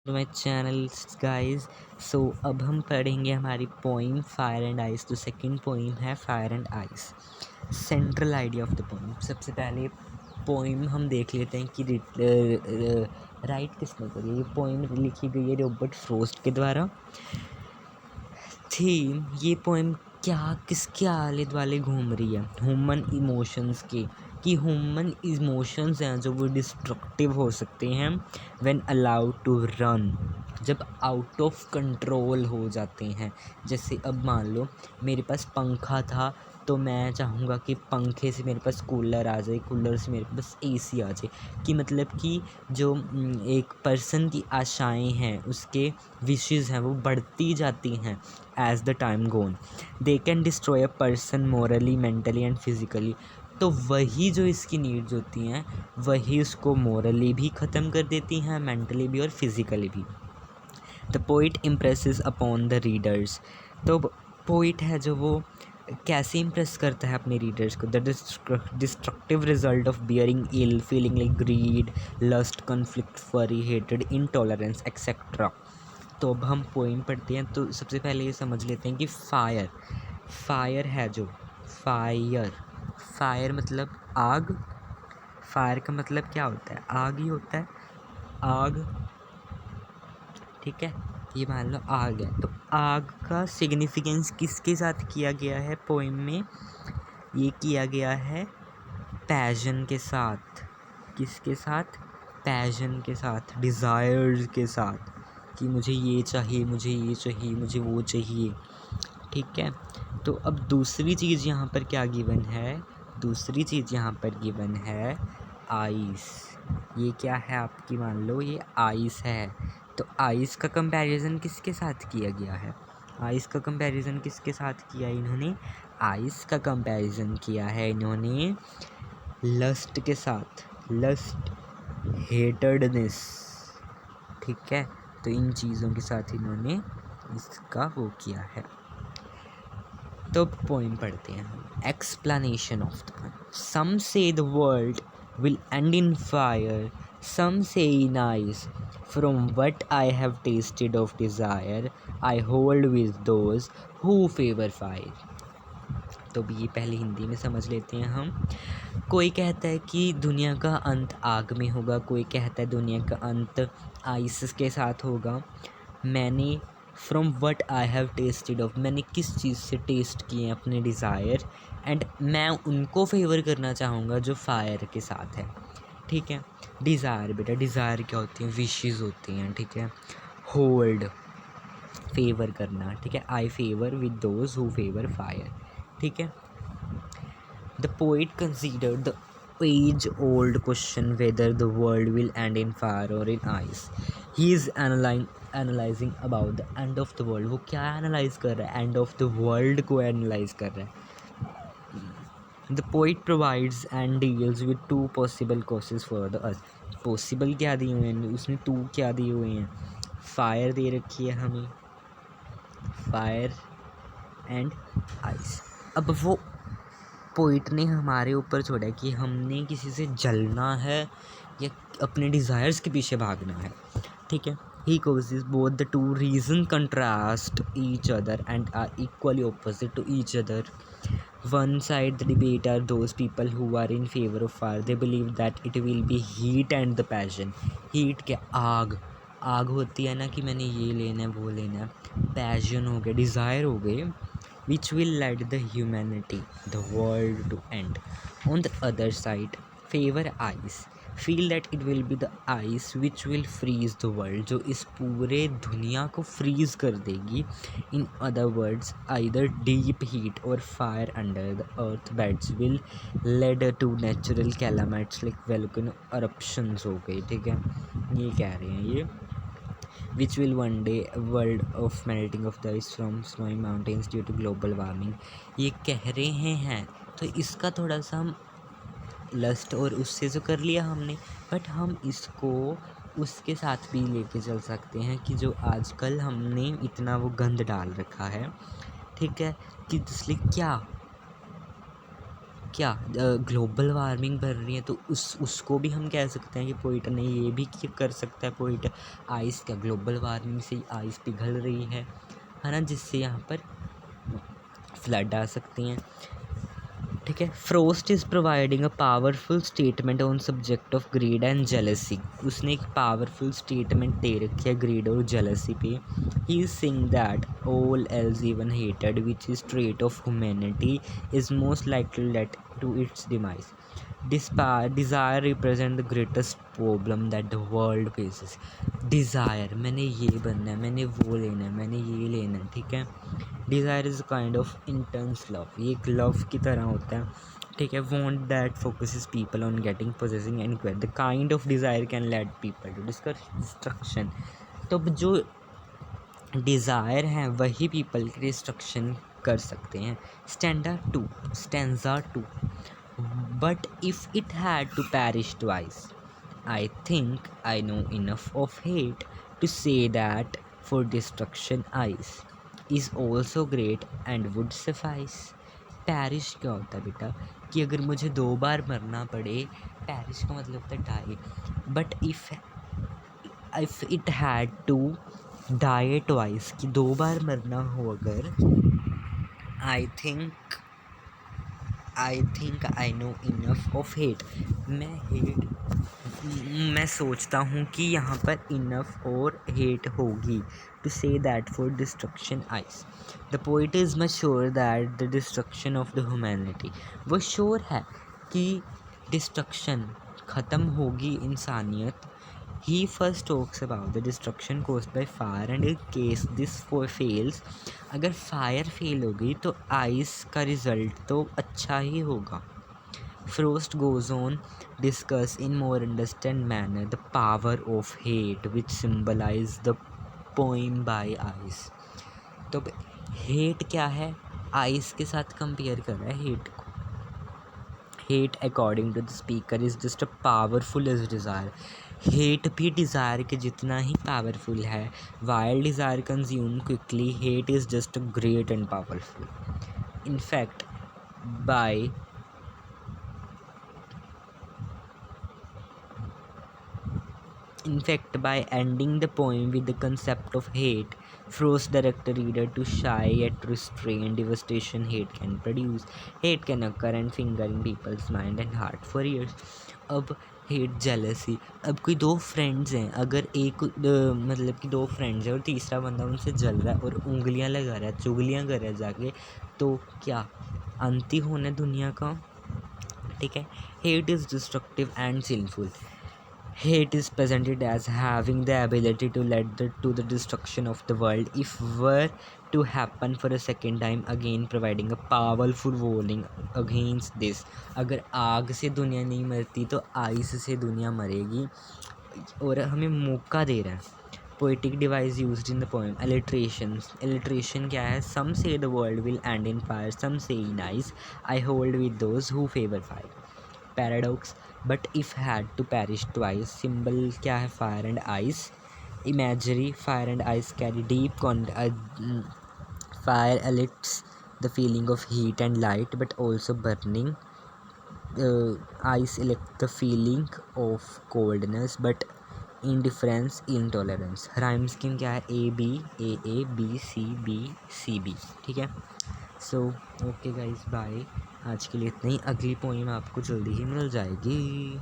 My channel guys. सो अब हम पढ़ेंगे हमारी पोइम फायर एंड आइस। तो सेकंड पोइम है fire and ice. Central idea of the poem. सबसे पहले पोइम हम देख लेते हैं कि राइट किसने करी है। ये पोइम लिखी गई है रॉबर्ट फ्रॉस्ट के द्वारा। थीम ये पोइम क्या किसके आले दुआले घूम रही है, ह्यूमन इमोशंस के, कि ह्यूमन इमोशंस हैं जो वो डिस्ट्रक्टिव हो सकते हैं व्हेन अलाउड टू रन, जब आउट ऑफ कंट्रोल हो जाते हैं। जैसे अब मान लो मेरे पास पंखा था तो मैं चाहूँगा कि पंखे से मेरे पास कूलर आ जाए, कूलर से मेरे पास एसी आ जाए। कि मतलब कि जो एक पर्सन की आशाएं हैं, उसके विशेज़ हैं, वो बढ़ती जाती हैं as the time gone. They can destroy a person morally, mentally and physically. तो वही जो इसकी नीड्स होती हैं वही उसको मोरली भी ख़त्म कर देती हैं, मेंटली भी और फिज़िकली भी। The poet impresses upon the readers. तो पोइट है जो वो कैसे इम्प्रेस करता है अपने रीडर्स को। The destructive result of bearing ill, feeling like greed, lust, conflict, fury, हेटेड, इनटॉलरेंस एक्सेट्रा। तो अब हम पोइम पढ़ते हैं। तो सबसे पहले ये समझ लेते हैं कि फायर है जो फायर मतलब आग। फायर का मतलब क्या होता है, आग ही होता है, आग। ठीक है, ये मान लो आग है। तो आग का सिग्निफिकेंस किसके साथ किया गया है पोइम में, ये किया गया है पैशन के साथ। किसके साथ, पैशन के साथ, डिज़ायर्स के साथ, कि मुझे ये चाहिए, मुझे ये चाहिए, मुझे वो चाहिए। ठीक है, तो अब दूसरी चीज़ यहाँ पर क्या गिवन है, दूसरी चीज़ यहाँ पर गिवन है आइस। ये क्या है आपकी, मान लो ये आइस है। तो आइस का कंपैरिजन किसके साथ किया गया है, आइस का कंपैरिजन किसके साथ किया है इन्होंने, आइस का कंपैरिजन किया है इन्होंने लस्ट के साथ, लस्ट, हेटेडनेस। ठीक है, तो इन चीज़ों के साथ इन्होंने इसका वो किया है। तो पोइम पढ़ते हैं हम। Explanation of the poem. Some say the world will end in fire, some say in ice. From what I have tasted of desire, I hold with those who favour fire. तो भी ये पहले हिंदी में समझ लेते हैं हम। कोई कहता है कि दुनिया का अंत आग में होगा, कोई कहता है दुनिया का अंत आइस के साथ होगा। मैंने from what I have tasted of, मैंने किस चीज़ से टेस्ट किए हैं अपने डिज़ायर, एंड मैं उनको फेवर करना चाहूँगा जो फायर के साथ है। ठीक है, डिज़ायर बेटा, डिज़ायर क्या होती हैं, विशेज़ होती हैं। ठीक है, होल्ड, फेवर करना। ठीक है, I favour with those who favour fire. ठीक है, the poet considered the age old question whether the world will end in fire और in ice. He is analysing about the end of the world. वो क्या analyse कर रहा है, end of the world को analyse कर रहा है। The poet provides and deals with two possible causes for the earth. Possible क्या दिए हुए हैं उसने, टू क्या दिए हुए हैं, फायर दे रखी है हमें, फायर एंड आइस। अब वो पोइट ने हमारे ऊपर छोड़ा है कि हमने किसी से जलना है या अपने डिज़ायर्स के पीछे भागना है। ठीक है, ही causes both the two reason contrast each other and are equally opposite to each other. One side the debate are those people who are in favor of fire. They believe that it will be heat and the passion. Heat क्या, आग, आग होती है ना कि मैंने ये लेना है वो लेना है। पैशन हो गया, डिज़ायर हो गए, which will lead the humanity, the world to end. On the other side, favor ice, feel that it will be the ice which will freeze the world, जो इस पूरे दुनिया को फ्रीज कर देगी। In other words, either deep heat or fire under the earth beds will lead to natural calamities like volcano eruptions हो गई। ठीक है, ये कह रहे हैं ये, which will one day world of melting of the ice from snowy mountains due to global warming। ये कह रहे हैं। तो इसका थोड़ा सा हम लस्ट और उससे जो कर लिया हमने, बट हम इसको उसके साथ भी लेके चल सकते हैं कि जो आजकल हमने इतना वो गंद डाल रखा है। ठीक है, कि इसलिए क्या क्या ग्लोबल वार्मिंग बढ़ रही है, तो उसको भी हम कह सकते हैं कि पोइट ने ये भी कर सकता है पोइट। आइस, क्या ग्लोबल वार्मिंग से आइस पिघल रही है ना, जिससे यहाँ पर फ्लड आ सकती हैं। ठीक है। Frost is providing a powerful statement on subject of grid and jealousy. उसने एक पावरफुल स्टेटमेंट दे रखी है ग्रीड और जेलसी पे। He is saying that all else even हेटेड which is trait of humanity is most likely lead to its demise. Desire represent the greatest problem that the world faces. Desire, मैंने ये बनना है, मैंने वो लेना है, मैंने ये लेना है। ठीक है। Desire is kind of intense love, ये एक लव की तरह होता है। ठीक है। Want that focuses people on getting possessing and quest. The kind of desire can lead people to destruction. तो जो डिज़ायर हैं वही पीपल की डिस्ट्रक्शन कर सकते हैं। Stanza 2 but if it had to perish twice I think I know enough of hate to say that for destruction ice is also great and would suffice। Parish क्या होता है बेटा, कि अगर मुझे 2 बार मरना पड़े, पैरिश का मतलब होता है die. But if it had to die twice, कि 2 बार मरना हो अगर, I think I know enough of hate. मैं सोचता हूँ कि यहाँ पर इनफ और हेट होगी to say that for destruction ice. The poet is much sure that the destruction of the humanity, वो श्योर है कि डिस्ट्रक्शन ख़त्म होगी इंसानियत। He first talks about the destruction caused by fire and in case this fails, अगर fire fail होगी तो ice का रिज़ल्ट तो अच्छा ही होगा। Frost goes on discuss in more understand manner the power of hate which symbolize the poem by ice। तो hate क्या है, आइस के साथ कंपेयर कर रहा है हेट को। Hate according to the speaker is just a powerful as desire. Hate भी डिज़ायर के जितना ही पावरफुल है। Wild desire consume quickly, hate is just great and powerful. In fact by ending the poem with the concept of hate, Frost directs the reader to shy at restraint devastation hate can produce. Hate can occur and finger in people's mind and heart for years। अब hate, jealousy, अब कोई 2 friends हैं, अगर एक मतलब कि 2 friends हैं और तीसरा बंदा उनसे जल रहा है और उंगलियां लगा रहा है, चुगलियां कर रहा है जाके, तो क्या अंत ही होना दुनिया का। ठीक है। Hate is destructive and sinful. Hate is presented as having the ability to lead to the destruction of the world if were to happen for a second time again, providing a powerful warning against this। अगर आग से दुनिया नहीं मरती तो ice से दुनिया मरेगी, और हमें मौका दे रहा है। Poetic device used in the poem, alliterations। Alliteration क्या है, some say the world will end in fire, some say in ice, I hold with those who favor fire। Paradox, but if had to perish twice. Symbol क्या है, fire and ice. Imagery, fire and ice carry deep fire elicits the feeling of heat and light but also burning. Ice elect the feeling of coldness but indifference intolerance। Rhyme scheme क्या है, ABAABCBCB। ठीक है। So okay guys, bye. आज के लिए इतना ही। अगली poem आपको जल्दी ही मिल जाएगी।